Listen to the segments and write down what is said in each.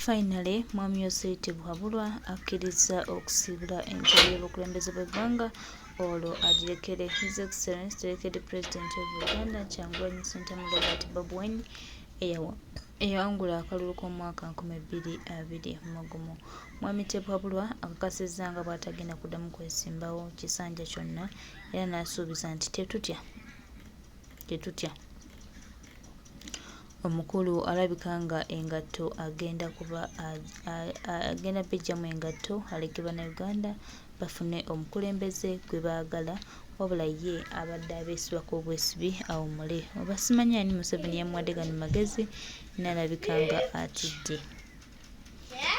finally Mwami Yoseri Buhabulwa akkiriza okusiibula entebe y'obukulembeze bw'eggwanga olwo agirekere His Excellency Directed President of Uganda Kyagulanyi Ssentamu Robert Bobi Wine eyawangula akalulu k'omwaka 2021. Mwami Buhabulwa akakasizza nga bw'atagenda kuddamu kwesimbawo kisanja kyonna era n'asuubiza nti tetutya. Omukulu alabika nga engatto agenda bijjamu engatto alekebwa na Uganda bafune omukulembeze gwe baagala wabula ye abadde abeesibako obwesibi awummule. Oba simanyi ani Museveni yamuwadde gano magezi n'alabika nga atidde.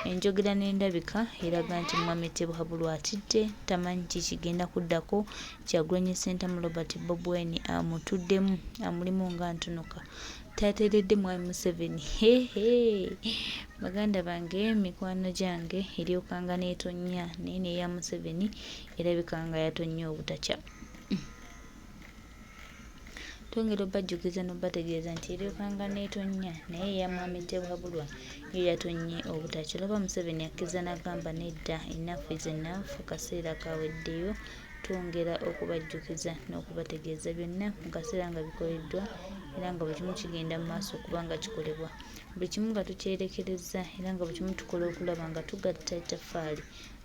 Enjogera n'endabika eraga nti Mwami Buhabulwa atidde, tamanyi kikigenda kuddako. Kyagulanyi Ssentamu Robert Bobi Wine amutuddemu amulimu nga ntunuka. Tateeredde Mwami Museveni. Baganda bange, mikwano gyange, eryokanga n'etonnya naye n'eya Museveni erabika nga yatonnya obutakya. Twongera obajjukiza n'obategeeza nti eryokanga n'etonnya naye eya Mwami Buhabulwa yo yatonnye obutakya. Olaba Museveni akkiriza n'agamba nedda, enough is enough, kaseera kaweddeyo. Twongera okubajjukiza n'okubategeeza byonna mu kaseera nga bikoleddwa era nga buli kimu kigenda mu maaso okuba nga kikolebwa. Buli kimu nga tukyerekereza era nga buli kimu tukola okulaba nga tugatta ettaffaali.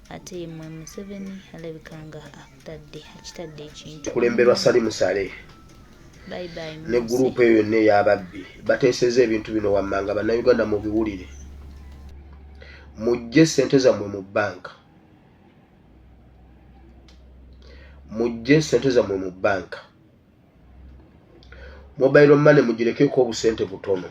Ate ye Mwami Museveni alabika nga akitadde ekintu. Kulemberwa Salim Saleh ne gurupu eyo yonna ey'ababbi bateeseza ebintu bino wammanga bannayuganda mu biwulire. Mujje ssente zammwe mu bbanka. Mujje ssente zammwe mu bbanka. Mobile money mugirekeko obusente butono.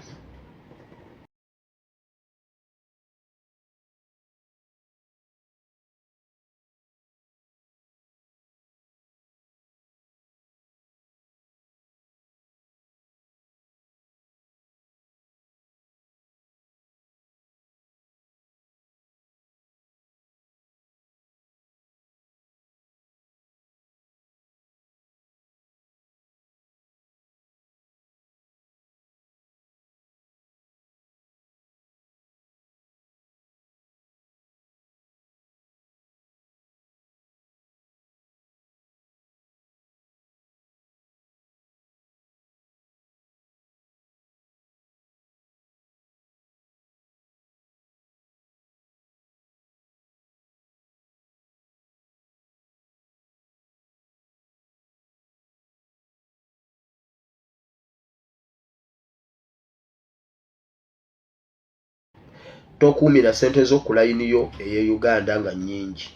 Tokuumira ssente zo ku layini yo eye Uganda nga nnyingi.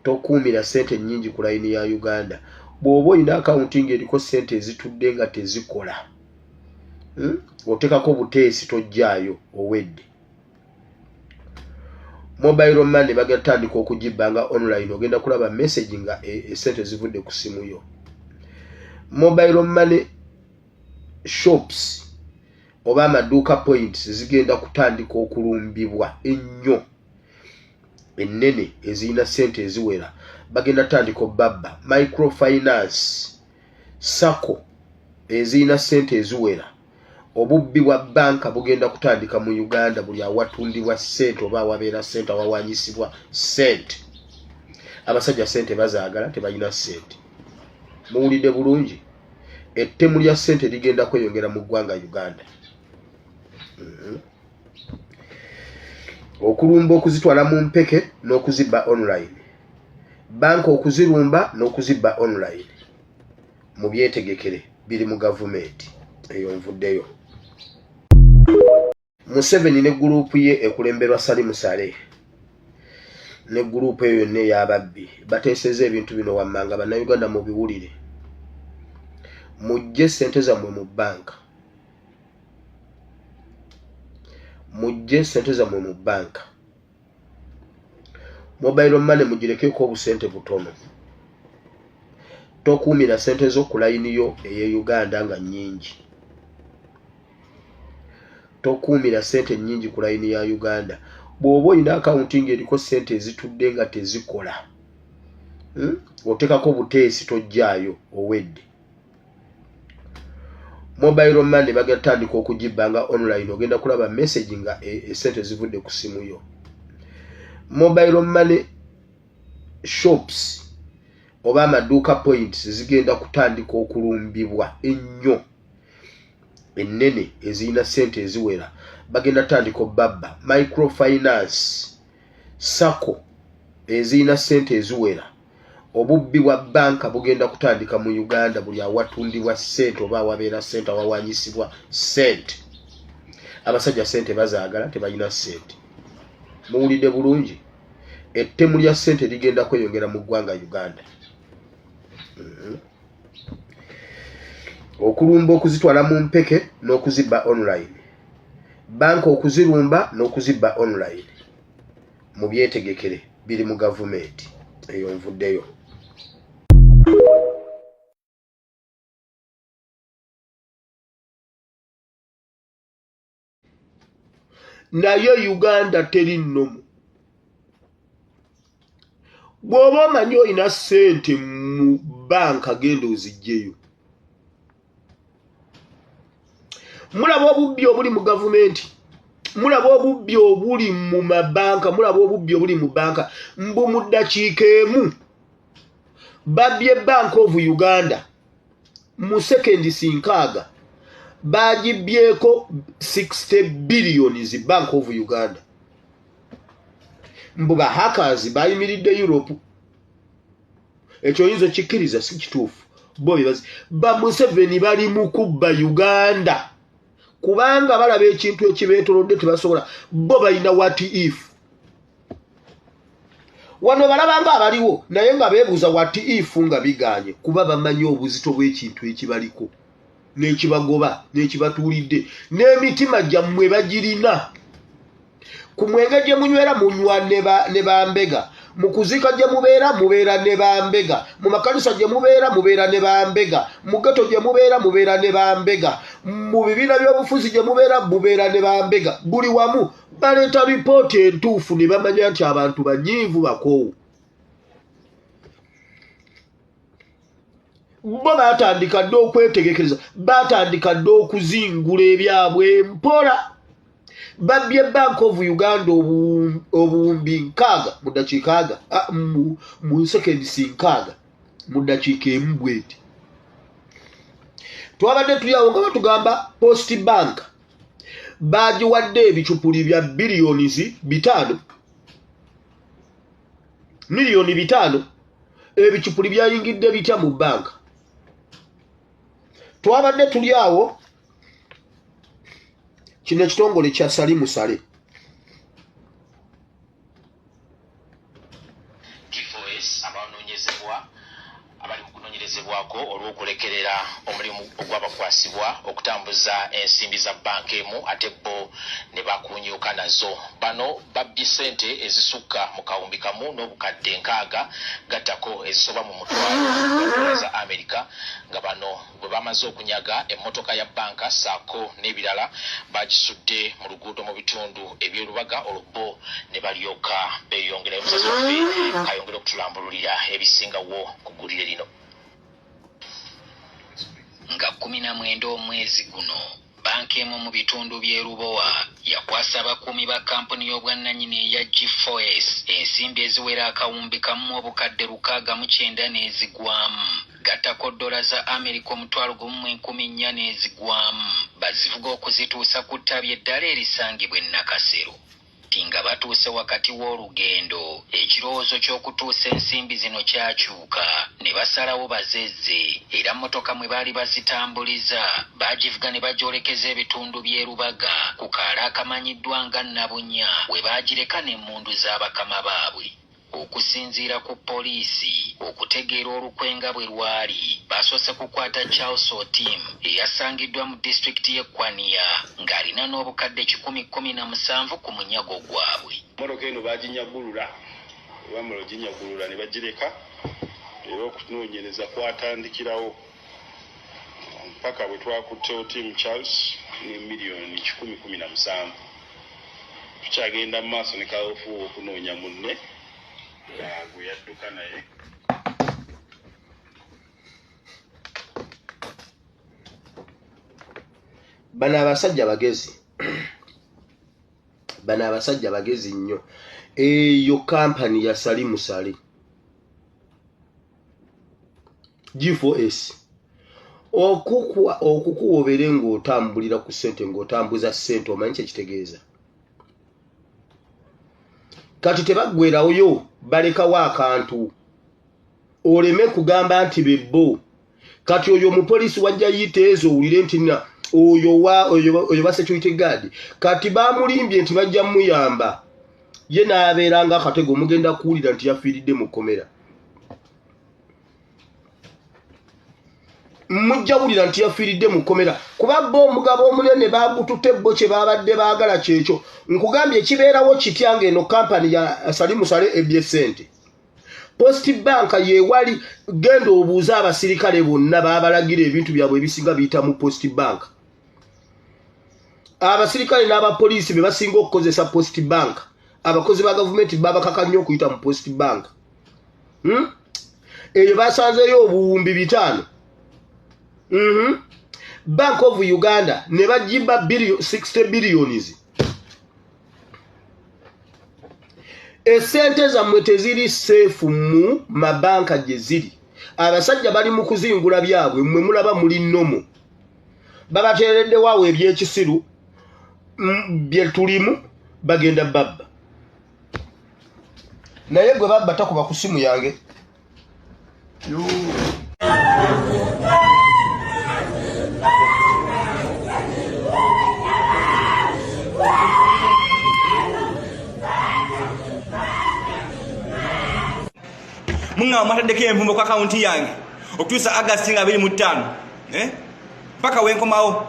Tokuumira ssente nnyingi ku layini ya Uganda. Bw'oba olina akawunti ng'eriko ssente ezitudde nga tezikola, oteekako buteesi tojjaayo owedde. Mobile money bagenda tandika okugibbanga online, ogenda kulaba message nga essente zivudde ku simu yo. Mobile money shops oba amaduuka points zigenda kutandika okulumbibwa ennyo. Ennene ezirina ssente eziwera bagenda tandika obbabba. Microfinance sako ezirina ssente eziwera, obubbi bwa banka bugenda kutandika mu Uganda. Buli awatundibwa ssente oba awabeera ssente awawanyisibwa ssente. Abasajja ssente bazaagala, tebalina ssente. Muwulidde bulungi? Ettemu lya ssente ligenda kweyongera mu ggwanga Uganda. Okulumba okuzitwala mu mpeke n'okuzibba online. Banka okuzirumba n'okuzibba online. Mu byetegekere biri mu gavumenti eyo nvuddeyo. Museveni ne gurupu ye ekulemberwa Salim Saleh ne gurupu eyo yonna ey'ababbi bateeseza ebintu bino wammanga bannayuganda mu biwulire. Mujje ssente zammwe mu bbanka. Mujje ssente zammwe mu bbanka. Mobile money mugirekeko obusente butono. Tokuumira ssente zo ku layini yo eye Uganda nga nnyingi. Tokuumira ssente nnyingi ku layini ya Uganda. Bw'oba olina akawunti ng'eriko ssente ezitudde nga tezikola, oteekako buteesi tojjaayo owedde. mobile money bagatandika okugibanga online ogenda kulaba message nga esente zivudde ku simu yo. Mobile money shops oba amaduuka points zigenda kutandika okulumbibwa ennyo ennene ezirina sente eziwera. Bagenda tandika obbabba microfinance sako ezirina sente eziwera. Obubbi bwa banka bugenda kutandika mu Uganda buli awatundibwa sente oba awabeera sente awawanyisibwa sente. Abasajja sente bazaagala tebalina sente. Muwulidde bulungi? Ettemu lya sente ligenda kweyongera mu ggwanga Uganda. Okulumba okuzitwala mu mpeke n'okuzibba online. Banka okuzirumba n'okuzibba online. Mu byetegekere biri mu gavumenti. Eyo nvuddeyo. Naye Uganda teri nnomu. Bw'oba omanyi olina ssente mu banka genda oziggyeyo. Mulaba obubbi obuli mu gavumenti. Mulaba obubbi obuli mu mabanka. Mulaba obubbi obuli mu banka. Mbu mu ddakiika emu babbye Bank of Uganda mu seconds 6 bagibbyeko 60 billions Bank of Uganda. Mbu ba hackers bayimiridde Europe. Ekyo oyinza kikkiriza si kituufu. Bo bebazi ba Museveni bali mu kubba Uganda kubanga balaba ekintu ekibeetolodde tebasobola. Bo balina what if. Wano balabanga abaliwo naye nga beebuuza what if nga biganye kuba bamanyi obuzito bw'ekintu ekibaliko n'ekibagoba n'ekibatuulidde n'emitima gyammwe bagirina. Ku mwenge gye munywera munywa ne bambega. Mu kuzika gye mubeera ne bambega. Mu makanisa gye mubeera ne bambega. Mu ghetto gye mubeera ne bambega. Mu bibiina by'obufuzi gye mubeera ne bambega. Buli wamu baleeta ripooti entuufu ne bamanya nti abantu banyiivu bakoowu. Bo batandika dde okwetegekereza. Batandika dde okuzingula ebyabwe mpola. Babbye Bank of Uganda obuwumbi 6 mu ddakiika mu seconds 6 mu ddakiika emu bweti. Twabadde tuli awo nga batugamba Post Bank bagiwadde ebicupuli bya billions 5 miliyoni 5 ebicupuli byayingidde bitya mu banka. Twabadde tuli awo kino ekitongole kya Salimu Sale. G4S abanoonyezebwa abali mu kunoonyerezebwako olw'okulekerera omulimu ogw'abakwasibwa okutambuza ensimbi za banka emu ate bo ne bakunyuuka nazo. Bano babbye ssente ezisukka mu kawumbi kamu n'obukadde 6 gattako ezisoba mu $1,000 za Amerika nga bano bwe bamaze okunyaga emmotoka ya banka saako n'ebirala bagisudde mu luguudo mu bitundu eby'olubaga olwo ne balyoka beeyongera omusazi waffe kayongera okutulambululira ebisingawo ku ggulire lino. Nga 19 omwezi guno banka emu mu bitundu by'e Lubowa yakwasa abakuumi ba kampuni y'obwannannyini eya G4S ensimbi eziwera akawumbi kamu obukadde 609 n'ezigwamu gattako $1 za Amerika 1,400 n'ezigwamu bazivuga okuzituusa ku ttabi eddala erisangibwa e Nakasero. Tinga batuuse wakati w'olugendo ekirowoozo ky'okutuusa ensimbi zino kyakyuka ne basalawo bazezze era mmotoka mwe baali bazitambuliza baagivuga ne bagyolekeza ebitundu by'e Lubaga ku kaala akamanyiddwa nga Nabunya we baagireka n'emmundu z'abakama baabwe. Okusinziira ku poliisi okutegeera olukwenga bwe lwali basoose kukwata Charles Otim eyasangiddwa mu disitulikiti y'e Kwaniya ng'alina n'obukadde 17 ku munyago gwabwe. Mmotoka eno baaginyagulula bamala oginyagulula ne bagireka era okunoonyereza kwatandikirawo mpaka bwe twakutte Otim Charles ne miliyoni 17. Tukyagenda mu maaso ne kaweefube okunoonya munne gwe yadduka naye. bana abasajja bagezi bana abasajja bagezi nnyo eyo kampani ya Salimu Sali G4S okukuwobere ng'otambulira ku ssente ng'otambuza ssente omanyi kye kitegeeza kati tebaggwerawo yo balekawo akantu oleme kugamba nti bebbo kati oyo omupoliisi wajja yiteezo owulire nti na oyo ba security guard kati bamulimbye nti bajja muyamba ye n'abeera nga akatego mugenda kuwulira nti yafiiridde mu kkomera mujjawulira nti yafiiridde mu kkomera kuba bo omugabo omunene baagutute bo kye babadde baagala kyekyo nkugambye kibeerawo kitya ng'eno kampani ya Salimu Sale ebbye ssente Post Bank yewali genda obuuza abasirikale bonna babalagira ebintu byabwe ebisinga biyita mu Post Bank abasirikale n'abapoliisi be basinga okukozesa Post Bank abakozi ba gavumenti babakaka nnyo okuyita mu Post Bank eyo basanzeyo obuwumbi 5 Bank of Uganda ne bajiba 60 billions esente zammwe teziri safe mu mabanka gye ziri abasajja bali mu kuzingula byabwe mmwe mulaba muli nnomo babateereddewo awo ebyekisiru bye tulimu bagenda babba naye gwe babba takuba ku simu yange munga matadeke empumbo kwa kaunti yange okutusa August 25 paka wenkomawo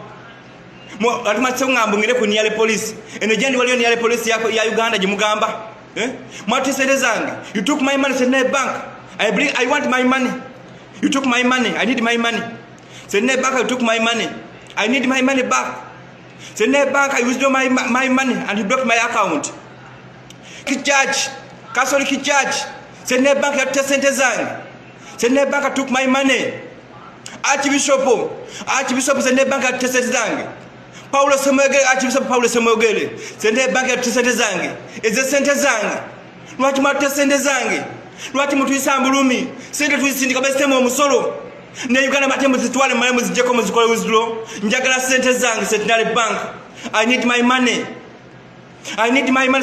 atumatse ngambo ngire ku niale police eno jandi waliyo niale police yako ya Uganda jimugamba mwati sede zange you took my money sene bank I want my money you took my money I need my money sene bank you took my money I need my money back sene bank I withdraw my money and you blocked my account kichurch Catholic church sene bank ya sente zange sene bank took my money Archbishop sene bank ya sente zange Paulo Semogele Archbishop Paulo Semogele sene bank ya sente zange eze sente zange lwaki mate sente zange lwaki mutu isambulumi sente tuisindika besemo omusolo ne Uganda matembo zitwale male muzijeko muzikole withdraw njagala sente zange Central Bank I need my money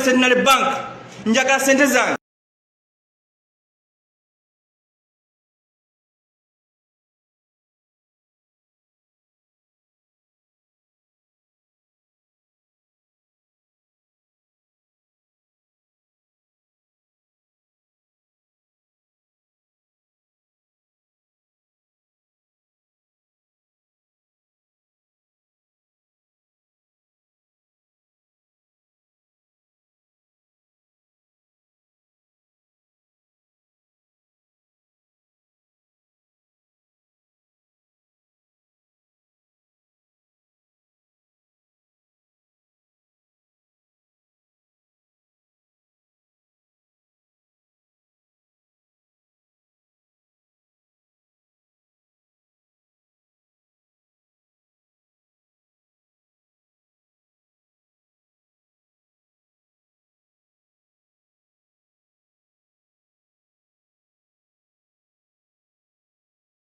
Central Bank njagala sente zange